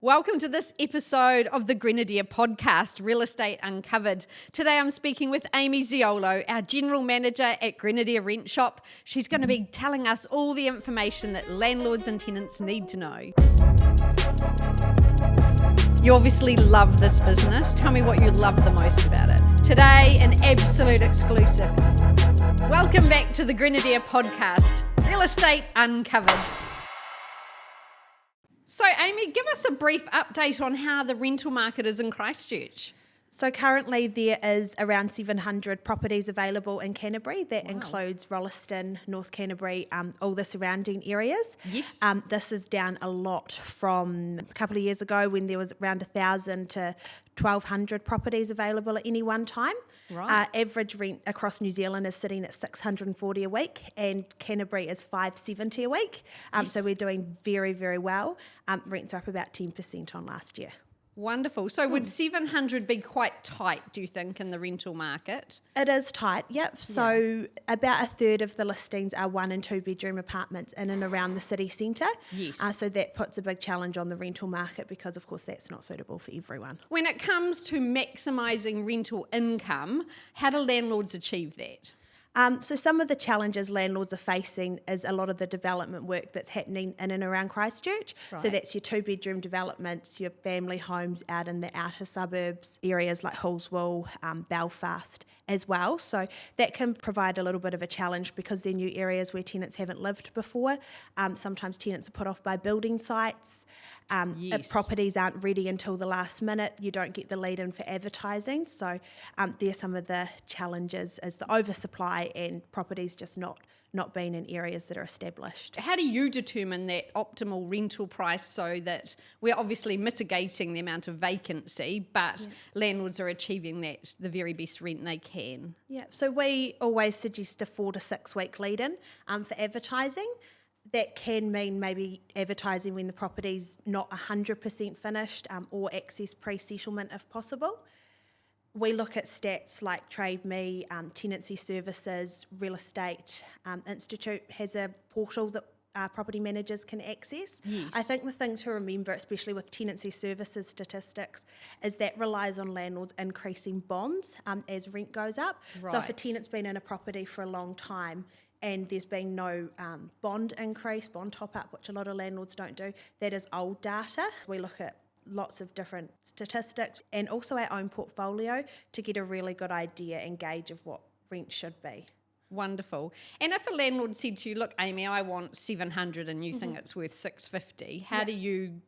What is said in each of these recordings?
Welcome to this episode of the Grenadier Podcast, Real Estate Uncovered. Today I'm speaking with Amy Ziolo, our General Manager at Grenadier Rent Shop. She's going to be telling us all the information that landlords and tenants need to know. You obviously love this business. Tell me what you love the most about it. Today, an absolute exclusive. Welcome back to the Grenadier Podcast, Real Estate Uncovered. So, Amy, give us a brief update on how the rental market is in Christchurch. So currently there is around 700 properties available in Canterbury. That includes Rolleston, North Canterbury, all the surrounding areas. Yes. This is down a lot from a couple of years ago when there was around 1,000 to 1,200 properties available at any one time. Right. Average rent across New Zealand is sitting at $640 a week and Canterbury is $570 a week. Yes. So we're doing very, very well. Rents are up about 10% on last year. Wonderful. So would 700 be quite tight, do you think, in the rental market? It is tight, yep. So about a third of the listings are 1 and 2 bedroom apartments in and around the city centre. Yes. So that puts a big challenge on the rental market because, of course, that's not suitable for everyone. When it comes to maximising rental income, how do landlords achieve that? So some of the challenges landlords are facing is a lot of the development work that's happening in and around Christchurch. Right. So that's your 2-bedroom developments, your family homes out in the outer suburbs, areas like Hullswell, Belfast as well. So that can provide a little bit of a challenge because they're new areas where tenants haven't lived before. Sometimes tenants are put off by building sites. If properties aren't ready until the last minute, you don't get the lead in for advertising. So there's some of the challenges is the oversupply and properties just not being in areas that are established. How do you determine that optimal rental price so that we're obviously mitigating the amount of vacancy, but landlords are achieving that the very best rent they can? Yeah, so we always suggest a 4 to 6 week lead-in for advertising. That can mean maybe advertising when the property's not 100% finished or access pre-settlement if possible. We look at stats like Trade Me, Tenancy Services, Real Estate Institute has a portal that property managers can access. Yes. I think the thing to remember, especially with Tenancy Services statistics, is that relies on landlords increasing bonds as rent goes up. Right. So if a tenant's been in a property for a long time and there's been no bond increase, bond top-up, which a lot of landlords don't do, that is old data. We look at lots of different statistics and also our own portfolio to get a really good idea and gauge of what rent should be. Wonderful. And if a landlord said to you, look, Amy, I want 700 and you think it's worth 650, how do you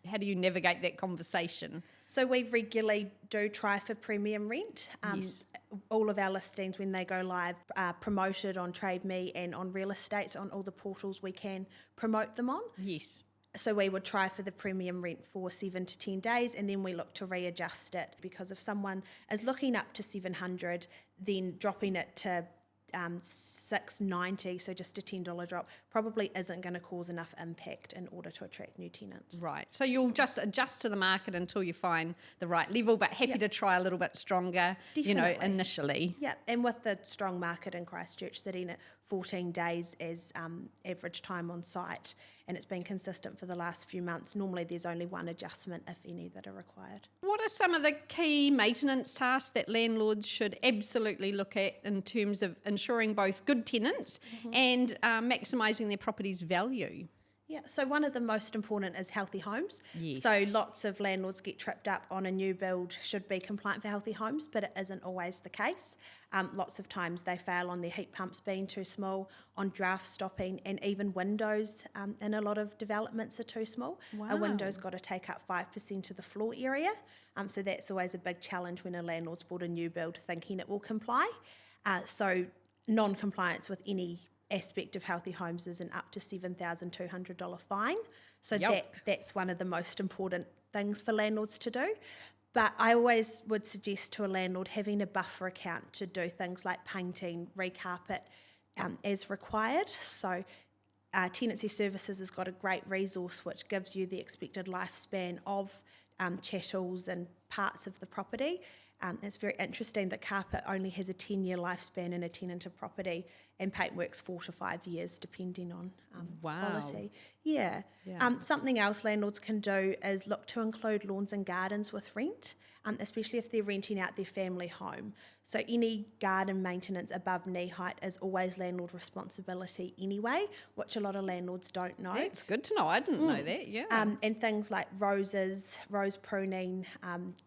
navigate that conversation? So we regularly do try for premium rent. Yes. All of our listings, when they go live, are promoted on Trade Me and on Real Estate, so on all the portals we can promote them on. Yes. So we would try for the premium rent for 7 to 10 days and then we look to readjust it because if someone is looking up to 700, then dropping it to $690, so just a $10 drop, probably isn't going to cause enough impact in order to attract new tenants. Right. So you'll just adjust to the market until you find the right level, but happy to try a little bit stronger, Definitely. Initially. Yeah, and with the strong market in Christchurch sitting at 14 days as average time on site, and it's been consistent for the last few months, normally there's only one adjustment, if any, that are required. What are some of the key maintenance tasks that landlords should absolutely look at in terms of ensuring both good tenants and maximising their property's value? Yeah, so one of the most important is healthy homes. Yes. So lots of landlords get tripped up on a new build should be compliant for healthy homes, but it isn't always the case. Lots of times they fail on their heat pumps being too small, on draft stopping, and even windows in a lot of developments are too small. Wow. A window's got to take up 5% of the floor area, so that's always a big challenge when a landlord's bought a new build thinking it will comply. So non-compliance with any aspect of healthy homes is an up to $7,200 fine. So that's one of the most important things for landlords to do. But I always would suggest to a landlord having a buffer account to do things like painting, recarpet as required. So Tenancy Services has got a great resource which gives you the expected lifespan of chattels and parts of the property. It's very interesting that carpet only has a 10-year lifespan in a tenanted property and paintwork's 4 to 5 years depending on quality. Yeah. Yeah. Something else landlords can do is look to include lawns and gardens with rent, especially if they're renting out their family home. So any garden maintenance above knee height is always landlord responsibility anyway, which a lot of landlords don't know. It's good to know. I didn't know that. Yeah. And things like roses, rose pruning,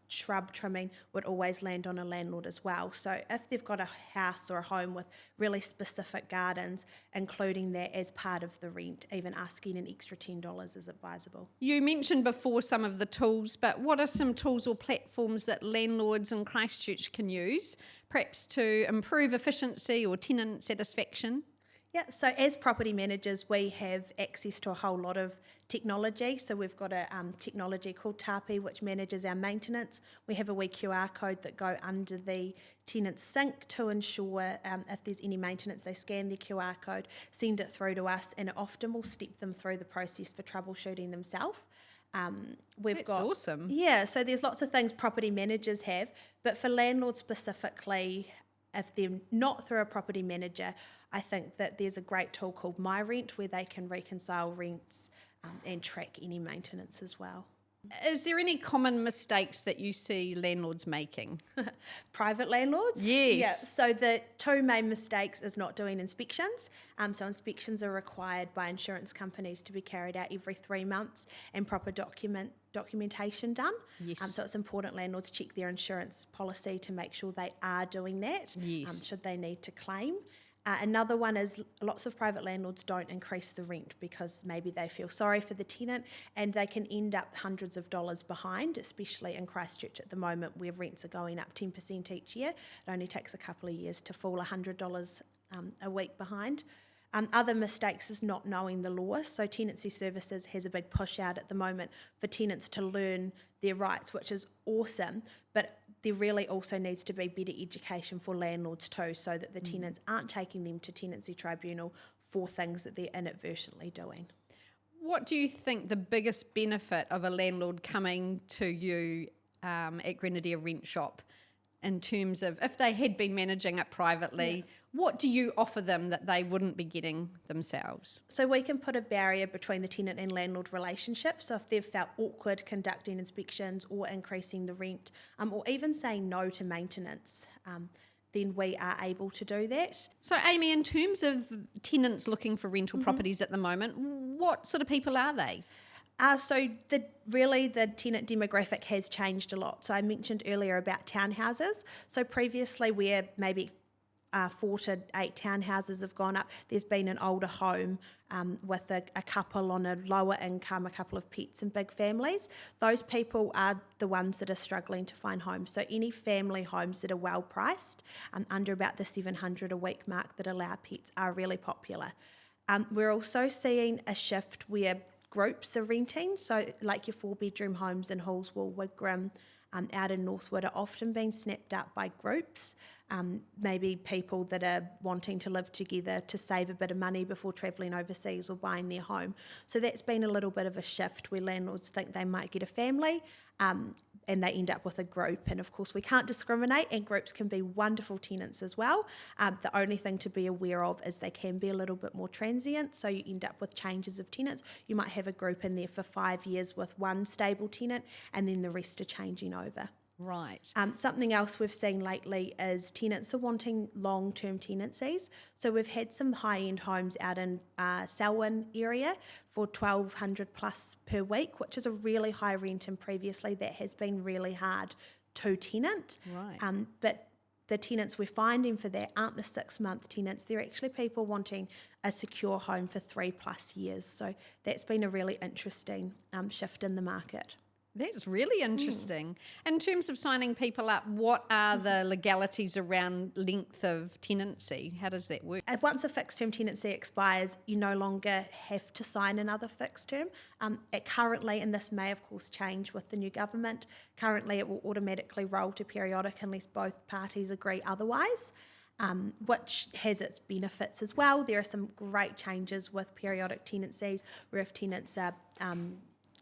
shrub trimming would always land on a landlord as well. So if they've got a house or a home with really specific gardens, including that as part of the rent, even asking an extra $10 is advisable. You mentioned before some of the tools, but what are some tools or platforms that landlords in Christchurch can use, perhaps to improve efficiency or tenant satisfaction? Yeah, so as property managers, we have access to a whole lot of technology. So we've got a technology called Tapi, which manages our maintenance. We have a wee QR code that go under the tenant's sink to ensure if there's any maintenance, they scan the QR code, send it through to us, and it often will step them through the process for troubleshooting themselves. That's awesome. Yeah, so there's lots of things property managers have, but for landlords specifically, if they're not through a property manager, I think that there's a great tool called My Rent where they can reconcile rents and track any maintenance as well. Is there any common mistakes that you see landlords making? Private landlords? Yes. Yeah, so the two main mistakes is not doing inspections. So inspections are required by insurance companies to be carried out every 3 months and proper documentation done. Yes. So it's important landlords check their insurance policy to make sure they are doing that, Yes. should they need to claim. Another one is lots of private landlords don't increase the rent because maybe they feel sorry for the tenant and they can end up hundreds of dollars behind, especially in Christchurch at the moment where rents are going up 10% each year. It only takes a couple of years to fall $100 a week behind. Other mistakes is not knowing the law. So Tenancy Services has a big push out at the moment for tenants to learn their rights, which is awesome, but there really also needs to be better education for landlords too, so that the tenants aren't taking them to Tenancy Tribunal for things that they're inadvertently doing. What do you think the biggest benefit of a landlord coming to you at Grenadier Rent Shop in terms of if they had been managing it privately, what do you offer them that they wouldn't be getting themselves? So we can put a barrier between the tenant and landlord relationship. So if they've felt awkward conducting inspections or increasing the rent, or even saying no to maintenance, then we are able to do that. So Amy, in terms of tenants looking for rental properties at the moment, what sort of people are they? So the tenant demographic has changed a lot. So I mentioned earlier about townhouses. So previously where maybe 4 to 8 townhouses have gone up, there's been an older home with a couple on a lower income, a couple of pets and big families. Those people are the ones that are struggling to find homes. So any family homes that are well priced, under about the $700 a week mark that allow pets, are really popular. We're also seeing a shift where groups are renting, so like your 4-bedroom homes in Hallswell, Wigram, out in Northwood are often being snapped up by groups, maybe people that are wanting to live together to save a bit of money before travelling overseas or buying their home. So that's been a little bit of a shift where landlords think they might get a family and they end up with a group. And of course we can't discriminate, and groups can be wonderful tenants as well. The only thing to be aware of is they can be a little bit more transient, so you end up with changes of tenants. You might have a group in there for 5 years with one stable tenant and then the rest are changing over. Right. Something else we've seen lately is tenants are wanting long-term tenancies. So we've had some high-end homes out in Selwyn area for $1,200 plus per week, which is a really high rent, and previously that has been really hard to tenant. Right. But the tenants we're finding for that aren't the 6-month tenants. They're actually people wanting a secure home for 3+ years. So that's been a really interesting shift in the market. That's really interesting. In terms of signing people up, what are the legalities around length of tenancy? How does that work? Once a fixed term tenancy expires, you no longer have to sign another fixed term. Currently, and this may of course change with the new government, currently it will automatically roll to periodic unless both parties agree otherwise. Which has its benefits as well. There are some great changes with periodic tenancies where if tenants are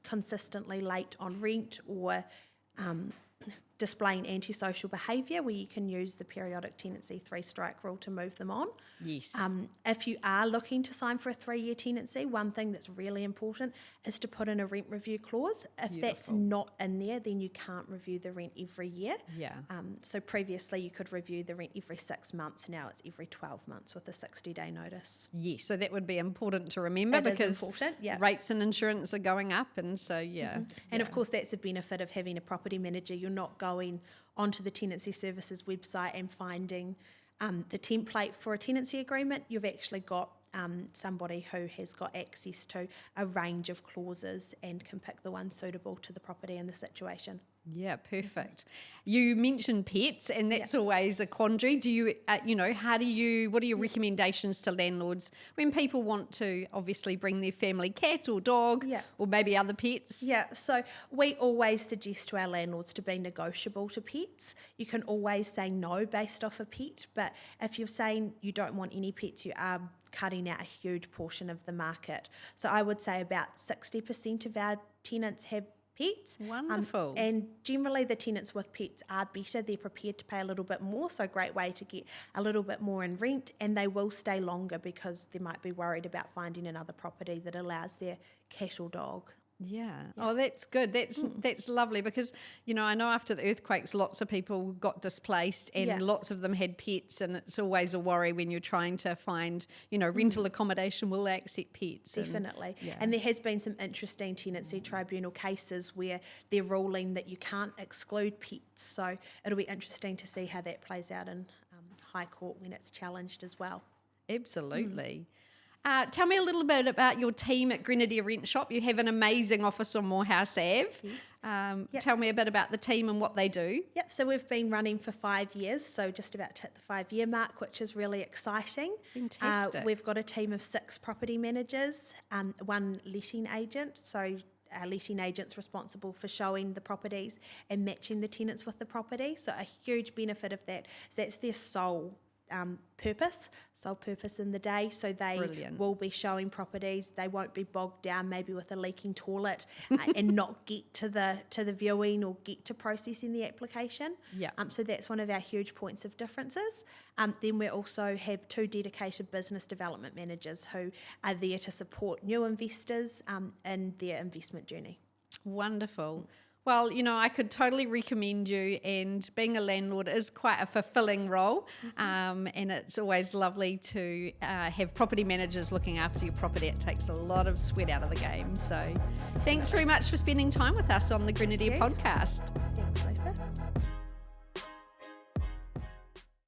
consistently late on rent or displaying antisocial behaviour, where you can use the periodic tenancy 3-strike rule to move them on. Yes. If you are looking to sign for a 3-year tenancy, one thing that's really important is to put in a rent review clause. If that's not in there, then you can't review the rent every year. Yeah. So previously you could review the rent every 6 months. Now it's every 12 months with a 60-day notice. Yes, so that would be important to remember because rates and insurance are going up, and so And of course that's a benefit of having a property manager. You're not going onto the Tenancy Services website and finding the template for a tenancy agreement. You've actually got somebody who has got access to a range of clauses and can pick the one suitable to the property and the situation. Yeah, perfect. You mentioned pets, and that's always a quandary. Do you, what are your recommendations to landlords when people want to obviously bring their family cat or dog or maybe other pets? Yeah, so we always suggest to our landlords to be negotiable to pets. You can always say no based off a pet, but if you're saying you don't want any pets, you are cutting out a huge portion of the market. So I would say about 60% of our tenants have pets. Wonderful. And generally the tenants with pets are better. They're prepared to pay a little bit more, so a great way to get a little bit more in rent, and they will stay longer because they might be worried about finding another property that allows their cat or dog. Yeah. Oh, that's good. That's lovely because, I know after the earthquakes, lots of people got displaced and lots of them had pets, and it's always a worry when you're trying to find, rental accommodation, will they accept pets? Definitely. And there has been some interesting tenancy tribunal cases where they're ruling that you can't exclude pets. So it'll be interesting to see how that plays out in High Court when it's challenged as well. Absolutely. Tell me a little bit about your team at Grenadier Rent Shop. You have an amazing office on Morehouse Ave. Yes. Tell me a bit about the team and what they do. Yep, so we've been running for 5 years, so just about to hit the 5-year mark, which is really exciting. Fantastic. We've got a team of 6 property managers, 1 letting agent, so our letting agent's responsible for showing the properties and matching the tenants with the property. So a huge benefit of that is that's their sole purpose in the day, so they will be showing properties. They won't be bogged down maybe with a leaking toilet and not get to the viewing or get to processing the application. So that's one of our huge points of differences. Then we also have 2 dedicated business development managers who are there to support new investors in their investment journey. Wonderful. Well, I could totally recommend you, and being a landlord is quite a fulfilling role, and it's always lovely to have property managers looking after your property. It takes a lot of sweat out of the game. So thanks very much for spending time with us on the Grenadier Podcast.